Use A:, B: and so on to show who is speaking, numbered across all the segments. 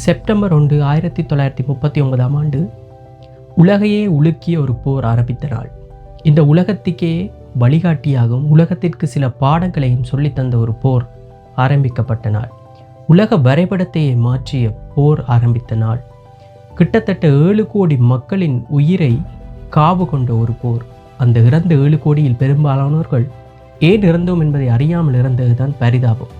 A: September 1 1939 ஆண்டு உலகையே உலுக்கிய ஒரு போர் ஆரம்பித்த நாள். இந்த உலகத்துக்கே வழிகாட்டியாகவும் உலகத்திற்கு சில பாடங்களையும் சொல்லித்தந்த ஒரு போர் ஆரம்பிக்கப்பட்ட நாள். உலக வரைபடத்தையே மாற்றிய போர் ஆரம்பித்த நாள். கிட்டத்தட்ட 7 கோடி மக்களின் உயிரை காவு கொண்ட ஒரு போர். அந்த இறந்த 7 கோடியில் பெரும்பாலானோர்கள் ஏன் இறந்தோம் என்பதை அறியாமல் இறந்ததுதான் பரிதாபம்.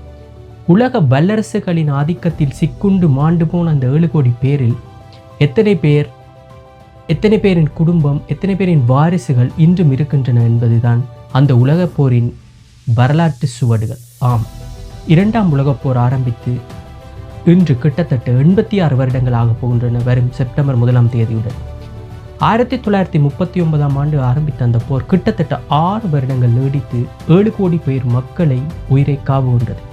A: உலக வல்லரசுகளின் ஆதிக்கத்தில் சிக்குண்டு மாண்டு போன அந்த 7 கோடி பேரில் எத்தனை பேரின் குடும்பம், எத்தனை பேரின் வாரிசுகள் இன்றும் இருக்கின்றன என்பதுதான் அந்த உலகப் போரின் வரலாற்று சுவடுகள். ஆம், 2ஆம் உலகப் போர் ஆரம்பித்து இன்று கிட்டத்தட்ட 86 வருடங்கள் ஆகப் போகின்றன. வரும் செப்டம்பர் 1ஆம் தேதியுடன் 1939ஆம் ஆண்டு ஆரம்பித்த அந்த போர் கிட்டத்தட்ட 6 வருடங்கள் நீடித்து 7 கோடி பேர் மக்களை உயிரை காவு கொண்டது.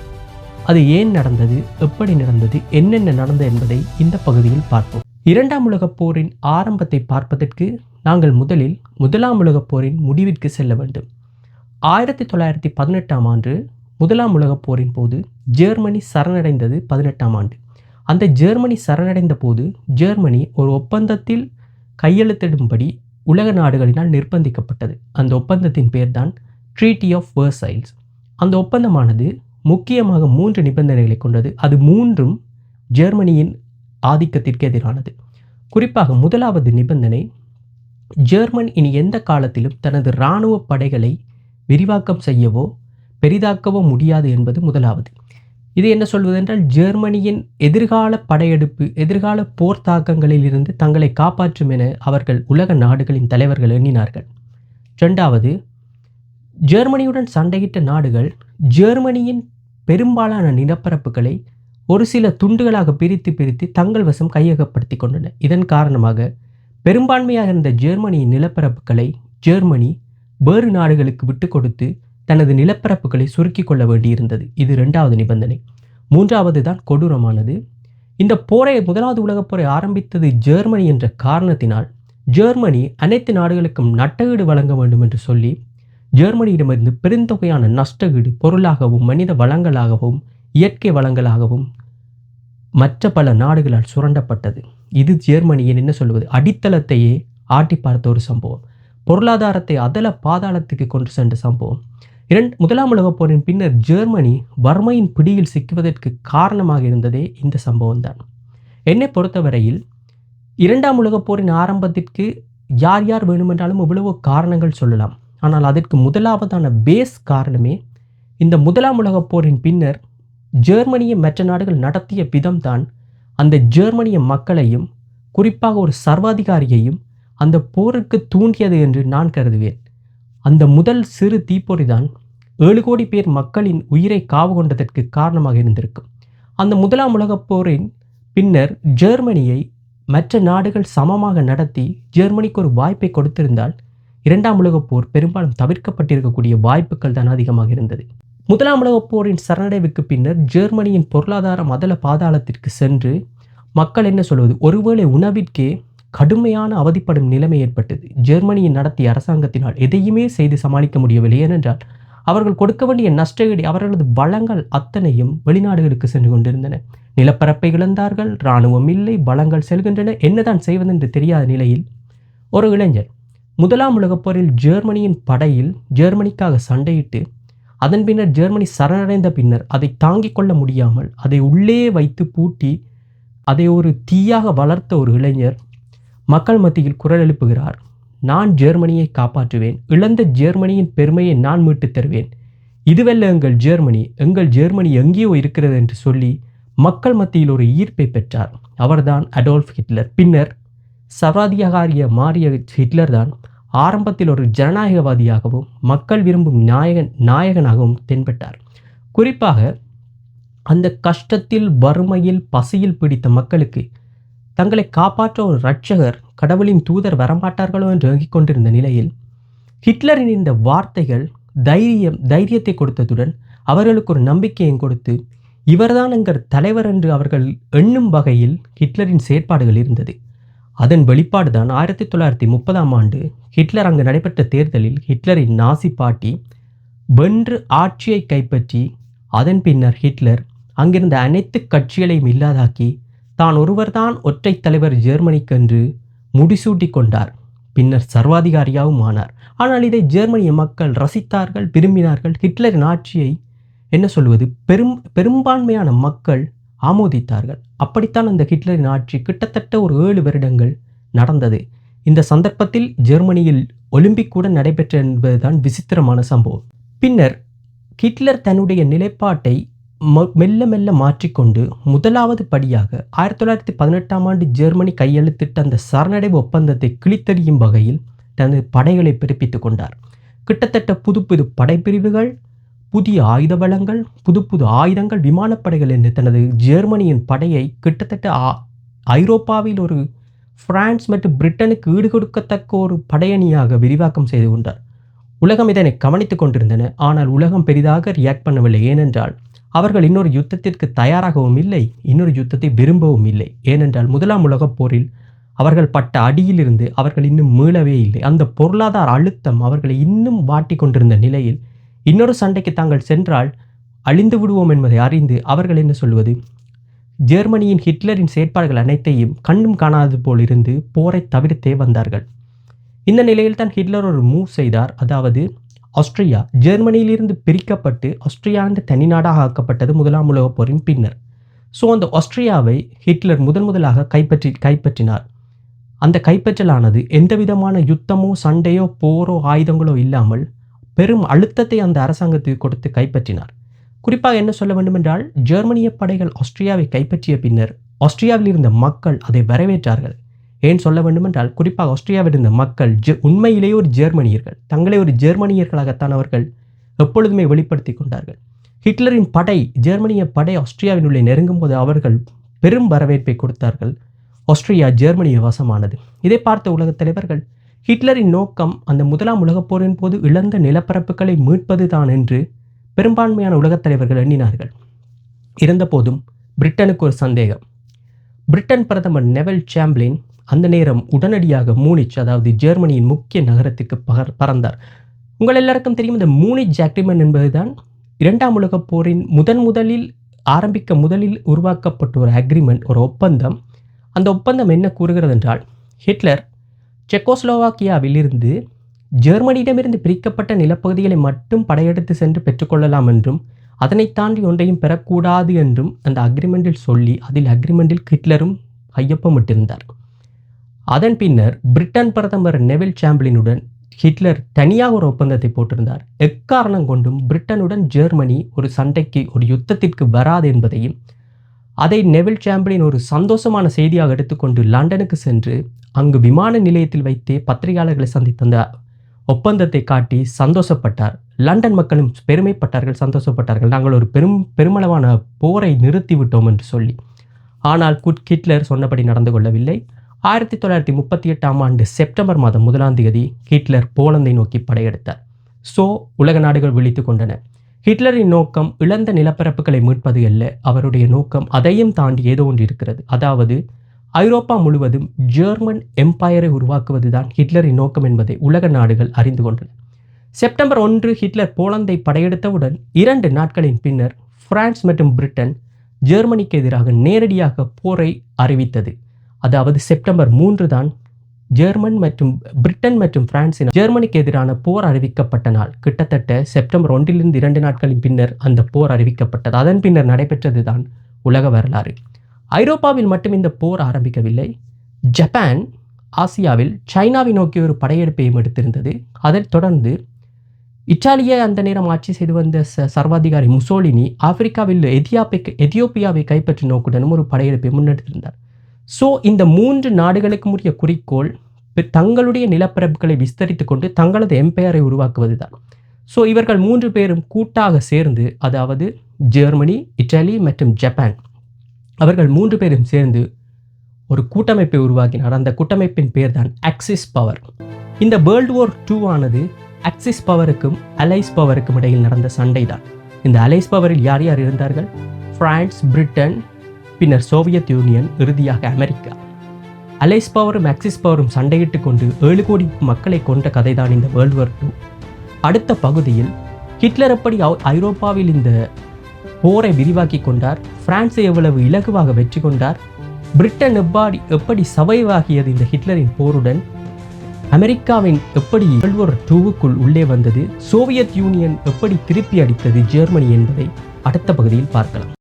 A: அது ஏன் நடந்தது, எப்படி நடந்தது, என்னென்ன நடந்தது என்பதை இந்த பகுதியில் பார்ப்போம். 2ஆம் உலகப் போரின் ஆரம்பத்தை பார்ப்பதற்கு நாங்கள் முதலில் 1ஆம் உலகப் போரின் முடிவிற்கு செல்ல வேண்டும். 1918ஆம் ஆண்டு 1ஆம் உலகப் போரின் போது ஜெர்மனி சரணடைந்தது. 18ஆம் ஆண்டு அந்த ஜெர்மனி சரணடைந்த போது ஜெர்மனி ஒரு ஒப்பந்தத்தில் கையெழுத்திடும்படி உலக நாடுகளினால் நிர்பந்திக்கப்பட்டது. அந்த ஒப்பந்தத்தின் பெயர்தான் ட்ரீட்டி ஆஃப் வெர்சைல்ஸ். அந்த ஒப்பந்தமானது முக்கியமாக 3 நிபந்தனைகளை கொண்டது. அது 3ம் ஜெர்மனியின் ஆதிக்கத்திற்கு எதிரானது. குறிப்பாக 1வது நிபந்தனை, ஜெர்மன் இனி எந்த காலத்திலும் தனது இராணுவ படைகளை விரிவாக்கம் செய்யவோ பெரிதாக்கவோ முடியாது என்பது 1வது. இது என்ன சொல்வதென்றால், ஜெர்மனியின் எதிர்கால படையெடுப்பு, எதிர்கால போர் தாக்கங்களில் இருந்து தங்களை காப்பாற்றும் என அவர்கள் உலக நாடுகளின் தலைவர்கள் எண்ணினார்கள். 2வது, ஜெர்மனியுடன் சண்டையிட்ட நாடுகள் ஜெர்மனியின் பெரும்பாலான நிலப்பரப்புகளை ஒரு சில துண்டுகளாக பிரித்து தங்கள் வசம் கையகப்படுத்தி கொண்டன. இதன் காரணமாக பெரும்பான்மையாக இருந்த ஜெர்மனியின் நிலப்பரப்புகளை ஜெர்மனி வேறு நாடுகளுக்கு விட்டு கொடுத்து தனது நிலப்பரப்புகளை சுருக்கி கொள்ள வேண்டியிருந்தது. இது 2வது நிபந்தனை. 3வது தான் கொடூரமானது. இந்த போரை, 1வது உலகப் போரை ஆரம்பித்தது ஜெர்மனி என்ற காரணத்தினால் ஜெர்மனி அனைத்து நாடுகளுக்கும் நட்டஈடு வழங்க வேண்டும் என்று சொல்லி ஜெர்மனியிடமிருந்து பெருந்தொகையான நஷ்டஈடு பொருளாகவும் மனித வளங்களாகவும் இயற்கை வளங்களாகவும் மற்ற பல நாடுகளால் சுரண்டப்பட்டது. இது ஜெர்மனியின் என்ன சொல்வது, அடித்தளத்தையே ஆட்டி பார்த்த ஒரு சம்பவம். பொருளாதாரத்தை அதல பாதாளத்துக்கு கொண்டு சென்ற சம்பவம். 1ஆம் உலகப் போரின் பின்னர் ஜெர்மனி வறுமையின் பிடியில் சிக்குவதற்கு காரணமாக இருந்ததே இந்த சம்பவம் தான். என்னை பொறுத்தவரையில் 2ஆம் உலகப் போரின் ஆரம்பத்திற்கு யார் யார் வேணுமென்றாலும் இவ்வளவோ காரணங்கள் சொல்லலாம். ஆனால் அதற்கு முதலாவதான பேஸ் காரணமே இந்த 1ஆம் உலகப் போரின் பின்னர் ஜெர்மனியை மற்ற நாடுகள் நடத்திய விதம்தான் அந்த ஜெர்மனிய மக்களையும் குறிப்பாக ஒரு சர்வாதிகாரியையும் அந்த போருக்கு தூண்டியது என்று நான் கருதுவேன். அந்த முதல் சிறு தீப்பொறிதான் 7 கோடி பேர் மக்களின் உயிரை காவு கொண்டதற்கு காரணமாக இருந்திருக்கும். அந்த 1ஆம் உலகப் போரின் பின்னர் ஜெர்மனியை மற்ற நாடுகள் சமமாக நடத்தி ஜெர்மனிக்கு ஒரு வாய்ப்பை கொடுத்திருந்தால் 2ஆம் உலகப் போர் பெரும்பாலும் தவிர்க்கப்பட்டிருக்கக்கூடிய வாய்ப்புகள் தான் அதிகமாக இருந்தது. 1ஆம் உலகப் போரின் சரணடைவுக்கு பின்னர் ஜெர்மனியின் பொருளாதாரம் அதல பாதாளத்திற்கு சென்று மக்கள் என்ன சொல்வது, ஒருவேளை உணவிற்கே கடுமையான அவதிப்படும் நிலைமை ஏற்பட்டது. ஜெர்மனியின் நடத்திய அரசாங்கத்தினால் எதையுமே செய்து சமாளிக்க முடியவில்லை. ஏனென்றால் அவர்கள் கொடுக்க வேண்டிய நஷ்டஈடு, அவர்களது வளங்கள் அத்தனையும் வெளிநாடுகளுக்கு சென்று கொண்டிருந்தன. நிலப்பரப்பை இழந்தார்கள், இராணுவம் இல்லை, வளங்கள் செல்கின்றன. என்னதான் செய்வதென்று தெரியாத நிலையில் ஒரு இளைஞர் 1ஆம் உலகப் போரில் ஜெர்மனியின் படையில் ஜெர்மனிக்காக சண்டையிட்டு அதன் பின்னர் ஜெர்மனி சரணடைந்த பின்னர் அதை தாங்கிக் கொள்ள முடியாமல் அதை உள்ளே வைத்து பூட்டி அதை ஒரு தீயாக வளர்த்த ஒரு இளைஞர் மக்கள் மத்தியில் குரல் எழுப்புகிறார். நான் ஜெர்மனியை காப்பாற்றுவேன், இழந்த ஜெர்மனியின் பெருமையை நான் மீட்டுத் தருவேன், இதுவல்ல எங்கள் ஜெர்மனி எங்கேயோ இருக்கிறது என்று சொல்லி மக்கள் மத்தியில் ஒரு ஈர்ப்பை பெற்றார். அவர்தான் அடால்ஃப் ஹிட்லர். பின்னர் சர்வாதிகாரிய மாறிய ஹிட்லர் தான் ஆரம்பத்தில் ஒரு ஜனநாயகவாதியாகவும் மக்கள் விரும்பும் நாயகனாகவும் தென்பட்டார். குறிப்பாக அந்த கஷ்டத்தில், வறுமையில், பசியில் பிடித்த மக்களுக்கு தங்களை காப்பாற்ற ஒரு இரட்சகர், கடவுளின் தூதர் வரமாட்டார்களோ என்று ஏங்கிக் கொண்டிருந்த நிலையில் ஹிட்லரின் இந்த வார்த்தைகள் தைரியத்தை கொடுத்ததுடன் அவர்களுக்கு ஒரு நம்பிக்கையும் கொடுத்து, இவர்தான் எங்கள் தலைவர் என்று அவர்கள் எண்ணும் வகையில் ஹிட்லரின் செயற்பாடுகள் இருந்தது. அதன் வெளிப்பாடுதான் 1930ஆம் ஆண்டு ஹிட்லர் அங்கு நடைபெற்ற தேர்தலில் ஹிட்லரின் நாசி பார்ட்டி வென்று ஆட்சியை கைப்பற்றி அதன் பின்னர் ஹிட்லர் அங்கிருந்த அனைத்து கட்சிகளையும் இல்லாதாக்கி தான் ஒருவர்தான் ஒற்றை தலைவர் ஜெர்மனிக்கென்று முடிசூட்டி கொண்டார். பின்னர் சர்வாதிகாரியாகவும் ஆனார். ஆனால் இதை ஜெர்மனிய மக்கள் ரசித்தார்கள், விரும்பினார்கள். ஹிட்லரின் ஆட்சியை என்ன சொல்வது, பெரும்பான்மையான மக்கள் ஆமோதித்தார்கள். அப்படித்தான் அந்த ஹிட்லரின் ஆட்சி கிட்டத்தட்ட ஒரு 7 வருடங்கள் நடந்தது. இந்த சந்தர்ப்பத்தில் ஜெர்மனியில் ஒலிம்பிக் கூட நடைபெற்ற என்பதுதான் விசித்திரமான சம்பவம். பின்னர் ஹிட்லர் தன்னுடைய நிலைப்பாட்டை மெல்ல மெல்ல மாற்றிக்கொண்டு முதலாவது படியாக 1918ஆம் ஆண்டு ஜெர்மனி கையெழுத்திட்ட அந்த சரணடைவு ஒப்பந்தத்தை கிழித்தெறியும் வகையில் தனது படைகளை பிறப்பித்துக் கொண்டார். கிட்டத்தட்ட புது புது படைப்பிரிவுகள், புதிய ஆயுத வளங்கள், புது புது ஆயுதங்கள், விமானப்படைகள் என்று தனது ஜெர்மனியின் படையை கிட்டத்தட்ட ஐரோப்பாவில் ஒரு பிரான்ஸ் மற்றும் பிரிட்டனுக்கு ஈடுகொடுக்கத்தக்க ஒரு படையணியாக விரிவாக்கம் செய்து கொண்டார். உலகம் இதனை கவனித்துக் கொண்டிருந்தன. ஆனால் உலகம் பெரிதாக ரியாக்ட் பண்ணவில்லை. ஏனென்றால் அவர்கள் இன்னொரு யுத்தத்திற்கு தயாராகவும் இல்லை, இன்னொரு யுத்தத்தை விரும்பவும் இல்லை. ஏனென்றால் முதலாம் உலகப் போரில் அவர்கள் பட்ட அடியிலிருந்து அவர்கள் இன்னும் மீளவே இல்லை. அந்த பொருளாதார அழுத்தம் அவர்களை இன்னும் வாட்டி கொண்டிருந்த நிலையில் இன்னொரு சண்டைக்கு தாங்கள் சென்றால் அழிந்து விடுவோம் என்பதை அறிந்து அவர்கள் என்ன சொல்வது, ஜெர்மனியின் ஹிட்லரின் செயற்பாடுகள் அனைத்தையும் கண்ணும் காணாதது போல் இருந்து போரை தவிர்த்தே வந்தார்கள். இந்த நிலையில் தான் ஹிட்லர் ஒரு மூவ் செய்தார். அதாவது ஆஸ்திரியா ஜெர்மனியிலிருந்து பிரிக்கப்பட்டு ஆஸ்திரியா என்ற தனி நாடாக ஆக்கப்பட்டது முதலாம் உலகப் போரின் பின்னர். ஸோ அந்த ஆஸ்திரியாவை ஹிட்லர் முதலாக கைப்பற்றினார். அந்த கைப்பற்றலானது எந்த விதமான யுத்தமோ சண்டையோ போரோ ஆயுதங்களோ இல்லாமல் பெரும் அழுத்தத்தை அந்த அரசாங்கத்துக்கு கொடுத்து கைப்பற்றினார். குறிப்பாக என்ன சொல்ல வேண்டுமென்றால், ஜெர்மனிய படைகள் ஆஸ்திரியாவை கைப்பற்றிய பின்னர் ஆஸ்திரியாவில் இருந்த மக்கள் அதை வரவேற்றார்கள். ஏன் சொல்ல வேண்டுமென்றால், குறிப்பாக ஆஸ்திரியாவில் இருந்த மக்கள் உண்மையிலேயே ஒரு ஜெர்மனியர்கள், தங்களை ஒரு ஜெர்மனியர்களாகத்தான் அவர்கள் எப்பொழுதுமே வெளிப்படுத்தி கொண்டார்கள். ஹிட்லரின் படை, ஜெர்மனிய படை ஆஸ்திரியாவினுள்ளே நெருங்கும் போது அவர்கள் பெரும் வரவேற்பை கொடுத்தார்கள். ஆஸ்திரியா ஜெர்மனிய வசமானது. இதை பார்த்த உலகத் தலைவர்கள் ஹிட்லரின் நோக்கம் அந்த முதலாம் உலகப் போரின் போது இழந்த நிலப்பரப்புகளை மீட்பது தான் என்று பெரும்பான்மையான உலகத் தலைவர்கள் எண்ணினார்கள். இருந்தபோதும் பிரிட்டனுக்கு ஒரு சந்தேகம். பிரிட்டன் பிரதமர் நெவல் சாம்ப்ளின் அந்த நேரம் உடனடியாக மூனிச், அதாவது ஜெர்மனியின் முக்கிய நகரத்துக்கு பறந்தார். உங்கள் எல்லாருக்கும் தெரியும், இந்த மூனிச் அக்ரிமெண்ட் என்பதுதான் இரண்டாம் உலகப் போரின் முதலில் உருவாக்கப்பட்ட ஒரு அக்ரிமெண்ட், ஒரு ஒப்பந்தம். அந்த ஒப்பந்தம் என்ன கூறுகிறது என்றால், ஹிட்லர் செக்கோஸ்லோவாக்கியாவில் இருந்து ஜெர்மனியிடமிருந்து பிரிக்கப்பட்ட நிலப்பகுதிகளை மட்டும் படையெடுத்து சென்று பெற்றுக்கொள்ளலாம் என்றும் அதனை தாண்டி ஒன்றையும் பெறக்கூடாது என்றும் அந்த அக்ரிமெண்டில் சொல்லி அதில் அக்ரிமெண்டில் ஹிட்லரும் கையொப்பமிட்டிருந்தார். அதன் பின்னர் பிரிட்டன் பிரதமர் நெவில் சாம்ப்ளினுடன் ஹிட்லர் தனியாக ஒரு ஒப்பந்தத்தை போட்டிருந்தார். எக்காரணம் கொண்டும் பிரிட்டனுடன் ஜெர்மனி ஒரு சண்டைக்கு, ஒரு யுத்தத்திற்கு வராது என்பதையும், அதை நெவில் சாம்ப்ளின் ஒரு சந்தோஷமான செய்தியாக எடுத்துக்கொண்டு லண்டனுக்கு சென்று அங்கு விமான நிலையத்தில் வைத்தே பத்திரிகையாளர்களை சந்தித்த ஒப்பந்தத்தை காட்டி சந்தோஷப்பட்டார். லண்டன் மக்களும் பெருமைப்பட்டார்கள், சந்தோஷப்பட்டார்கள். நாங்கள் ஒரு பெருமளவான போரை நிறுத்திவிட்டோம் என்று சொல்லி. ஆனால் ஹிட்லர் சொன்னபடி நடந்து கொள்ளவில்லை. 1938ஆம் ஆண்டு செப்டம்பர் மாதம் 1ஆம் தேதி ஹிட்லர் போலந்தை நோக்கி படையெடுத்தார். ஸோ உலக நாடுகள் விழித்து கொண்டன. ஹிட்லரின் நோக்கம் இழந்த நிலப்பரப்புகளை மீட்பது அல்ல. அவருடைய நோக்கம் அதையும் தாண்டி ஏதோ ஒன்று இருக்கிறது. அதாவது ஐரோப்பா முழுவதும் ஜெர்மன் எம்பையரை உருவாக்குவது தான் ஹிட்லரின் நோக்கம் என்பதை உலக நாடுகள் அறிந்து கொண்டன. செப்டம்பர் 1 ஹிட்லர் போலந்தை படையெடுத்தவுடன் 2 நாட்களின் பின்னர் பிரான்ஸ் மற்றும் பிரிட்டன் ஜெர்மனிக்கு எதிராக நேரடியாக போரை அறிவித்தது. அதாவது செப்டம்பர் 3 தான் பிரிட்டன் மற்றும் பிரான்சின் ஜெர்மனிக்கு எதிரான போர் அறிவிக்கப்பட்ட நாள். கிட்டத்தட்ட செப்டம்பர் 1 2 நாட்களின் பின்னர் அந்த போர் அறிவிக்கப்பட்டது. அதன் பின்னர் நடைபெற்றது தான் உலக வரலாறு. ஐரோப்பாவில் மட்டும் இந்த போர் ஆரம்பிக்கவில்லை. ஜப்பான் ஆசியாவில் சைனாவை நோக்கி ஒரு படையெடுப்பையும் எடுத்திருந்தது. அதைத் தொடர்ந்து இத்தாலியை அந்த நேரம் ஆட்சி செய்து வந்த சர்வாதிகாரி முசோலினி ஆப்பிரிக்காவில் எதியோப்பியாவை கைப்பற்றி நோக்குடனும் ஒரு படையெடுப்பை முன்னெடுத்திருந்தார். ஸோ இந்த 3 நாடுகளுக்கு உரிய குறிக்கோள் தங்களுடைய நிலப்பரப்புகளை விஸ்தரித்து கொண்டு தங்களது எம்பையரை உருவாக்குவது தான். ஸோ இவர்கள் 3 பேரும் கூட்டாக சேர்ந்து, அதாவது ஜெர்மனி, இத்தாலி மற்றும் ஜப்பான், அவர்கள் 3 பேரும் சேர்ந்து ஒரு கூட்டமைப்பை உருவாக்கினார். அந்த கூட்டமைப்பின் பேர் தான் ஆக்சிஸ் பவர். இந்த வேர்ல்டு வார் 2 ஆனது ஆக்சிஸ் பவருக்கும் அலைஸ் பவருக்கும் இடையில் நடந்த சண்டை தான். இந்த அலைஸ் பவரில் யார் யார் இருந்தார்கள்? பிரான்ஸ், பிரிட்டன், பின்னர் சோவியத் யூனியன், இறுதியாக அமெரிக்கா. அலைஸ் பவரும் ஆக்சிஸ் பவரும் சண்டையிட்டு கொண்டு 7 கோடி மக்களை கொண்ட கதை தான் இந்த வேர்ல்டு வார் 2. அடுத்த பகுதியில் ஹிட்லர் எப்படி ஐரோப்பாவில் இந்த போரை விரிவாக்கி கொண்டார், பிரான்ஸை எவ்வளவு இலகுவாக வெற்றி கொண்டார், பிரிட்டன் எப்படி சர்வைவ் ஆகியது இந்த ஹிட்லரின் போருடன், அமெரிக்காவின் எப்படி வேர்ல்ட் வார் 2க்குள் உள்ளே வந்தது, சோவியத் யூனியன் எப்படி திருப்பி அடித்தது ஜெர்மனி என்பதை அடுத்த பகுதியில் பார்க்கலாம்.